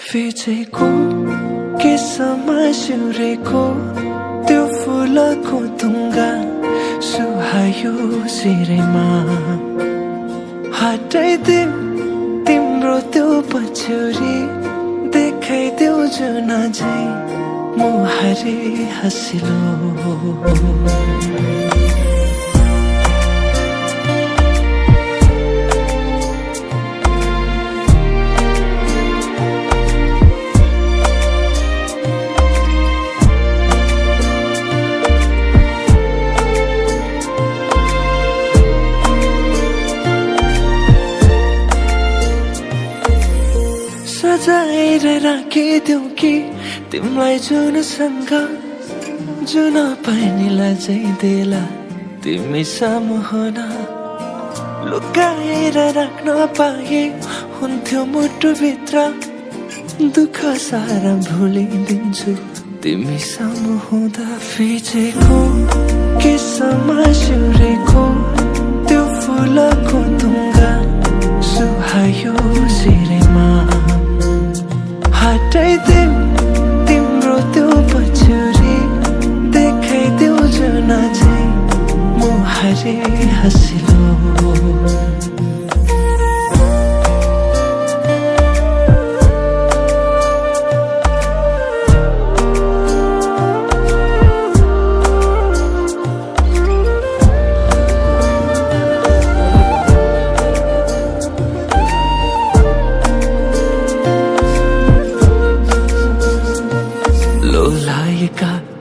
फिचेको केसमा सिउरेको त्यो फुलको तुङ्गा सुहायो शिरमा हटाइदेऊ तिम्रो त्यो पछ्यौरी देखाइदेऊ जुन झै मुहारी हँसिलो सजाएर राखिदेऊ कि तिमीलाई जुनसँग जुन पानीलाई चाहिँ तिमी सामु हुन लुकाएर राख्न पाए हुन्थ्यो मुटुभित्र दुःख सारा भुलिदिन्छु तिमी सामु हुँदा फिचेको केसमा सिउरेको त्यो फुलको तुङ्गा सुहायो शिरमा हटाइदेऊ तिम्रो त्यो पछ्यौरी देखाइदेऊ जुन झै मुहारी हँसिलो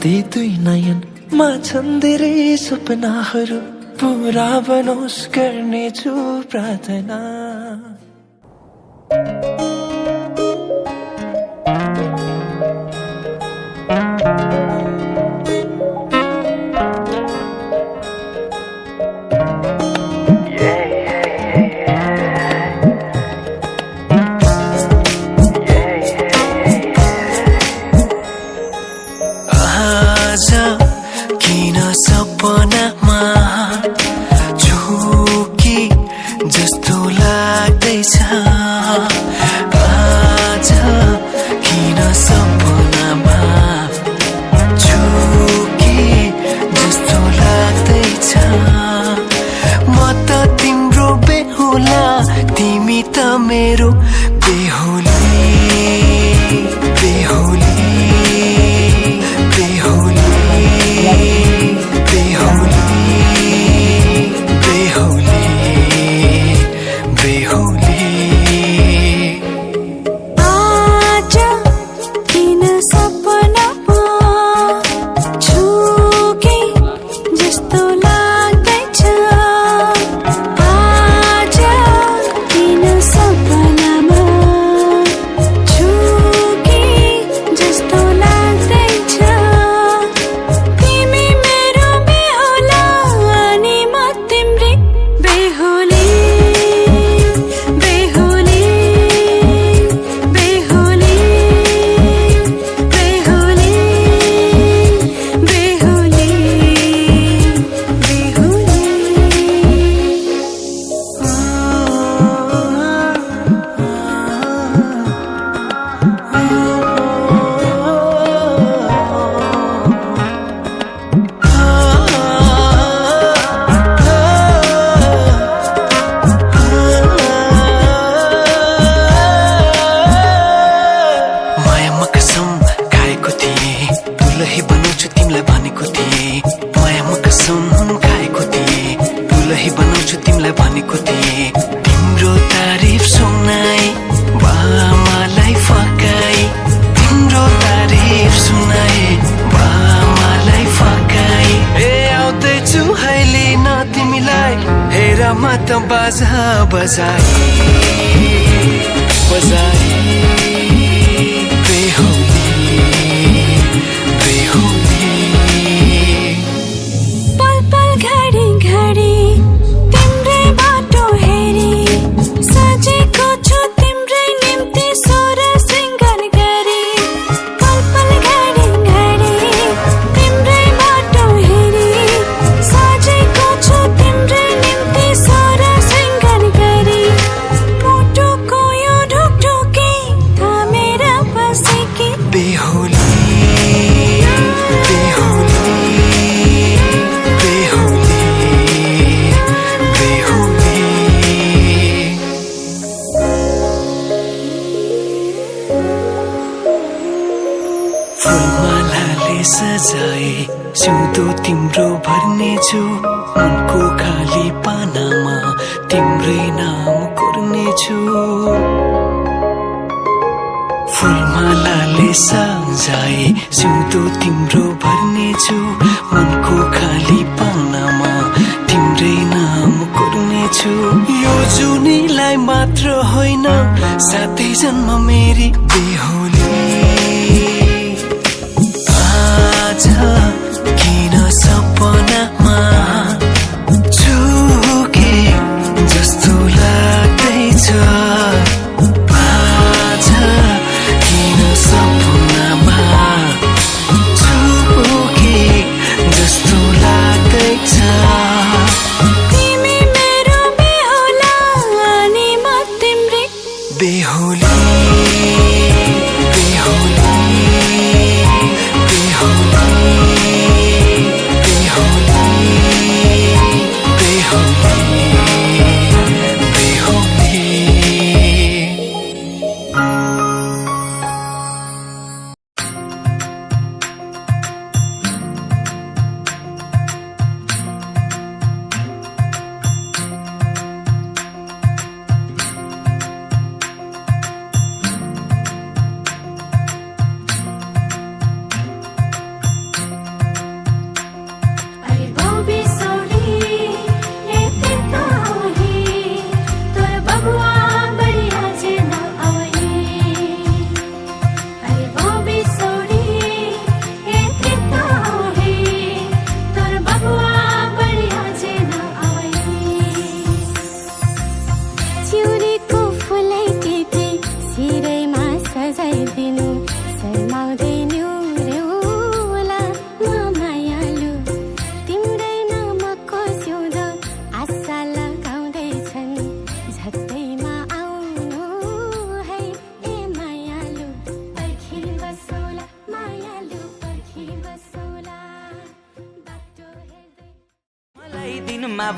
ती दुई नयनमा छन् धेरै सपनाहरू पुरा बनोस् गर्नेछु प्रार्थना किन सपनामा झुकी जस्तो लाग्दैछ आज किन सपनामा झुकी जस्तो लाग्दैछ म त तिम्रो बेहुला तिमी त मेरो बेहुली बेहुली तिम्रो तारिफ सुनाई बामालाई फकाई तिम्रो तारिफ सुनाई बामालाई फकाई ए आउँदैछु अहिले न तिमीलाई हेर म त बाजा बजाई बजाई बेहुली बेहुली पल पल घडी घडी तिम्रै बाटो हेरी सजेको छु तिम्रै निम्ति सोर सिंगार गरी पल पल घडी घडी तिम्रै बाटो हेरी सजेको छु तिम्रै निम्ति सोर सिंगार गरी मुटुको यो ढुकढुक सजाए सिउँदो तिम्रो भर्नेछु मनको खाली पानामा तिम्रै नाम कोर्नेछु फुलमालाले सजाए सिउँदो तिम्रो भर्नेछु मनको खाली पानामा तिम्रै नाम कोर्नेछु यो जुनीलाई मात्र होइन साथै जन्म मेरी बेहोली आज किन सपनामा झुके जस्तो लाग्दैछ आज किन सपनामा झुके जस्तो लाग्दैछ तिमी मेरो बेहुला अनि म तिम्रै बेहुली बेहुली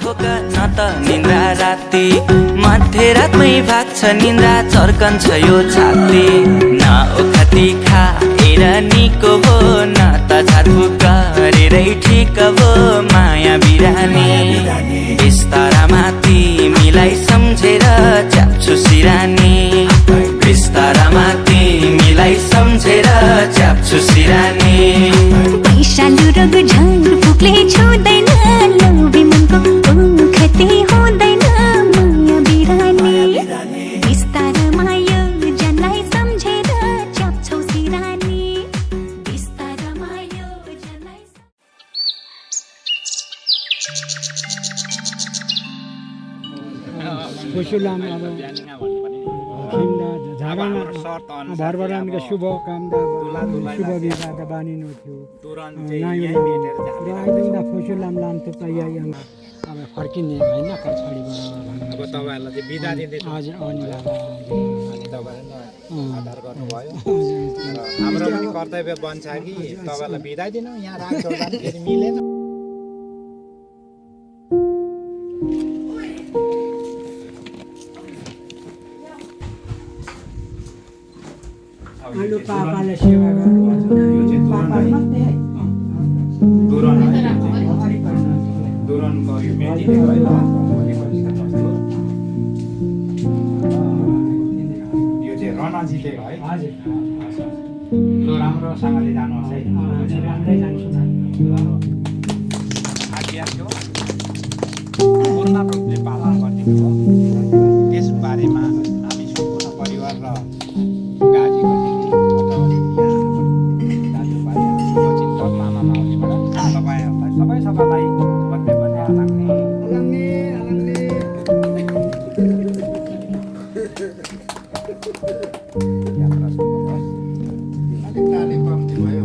भोक न त निन्द्रा राति मध्यरातमै भाग्छ निन्द्रा चर्कन्छ यो छाती न ओखती खाएर निको भो न त झारफुक गरेरै ठिक भो माया बिरानी बिस्तारामा तिमीलाई सम्झेर च्याप्छु सिरानी बिस्तारामा तिमीलाई सम्झेर च्याप्छु सिरानी पैसालु रग झारफुकले छुँदैन लौबी मनको ओखती हुँदैन माया बिरानी बिस्तारामा यो जनलाई सम्झेर च्याप्छौ सिरानी बिस्तारामा यो जनलाई खुसुलाम अब खिम्दा झागामा भरभरानका शुभ कामदा शुभ विवाह बानिनु थियो नाइला खुसुलाम लाम त तयारी अब फर्किने होइन कछाडीबाट अब तपाईँहरूलाई चाहिँ बिदा दिँदैछ हजुर अनि तपाईँहरूले आधार गर्नुभयो हाम्रो पनि कर्तव्य बन्छ कि तपाईँहरूलाई बिदा दिनु यहाँ राख्छौँ फेरि मिलेन आलु पापाले सेवा गर्नु दुरन गऱ्यो मेटी यो चाहिँ रना जितेको है त्यो राम्रोसँगले जानुहोस् है राम्रै जान्छु आज्ञा थियो पूर्ण रूपले पालन गरिदिनु भयो त्यसबारेमा हामी सम्पूर्ण परिवार र गाजीको दाजुभाइ चिन्तक मामा माउलीबाट तपाईँहरूलाई सबैलाई भन्दै भन्दै आलाङ्ने यात्रा सुरु होस् अलिक नानी कम्ती भयो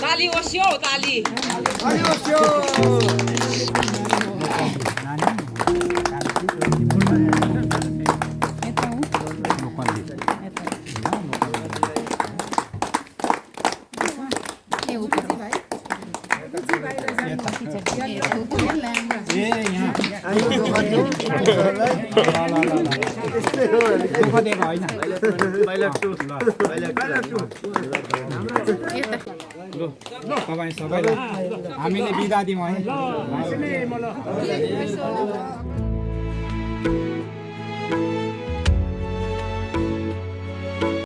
ताली ओस्यो ताली तपाईँ सबैलाई हामीले बिदा दिउँ है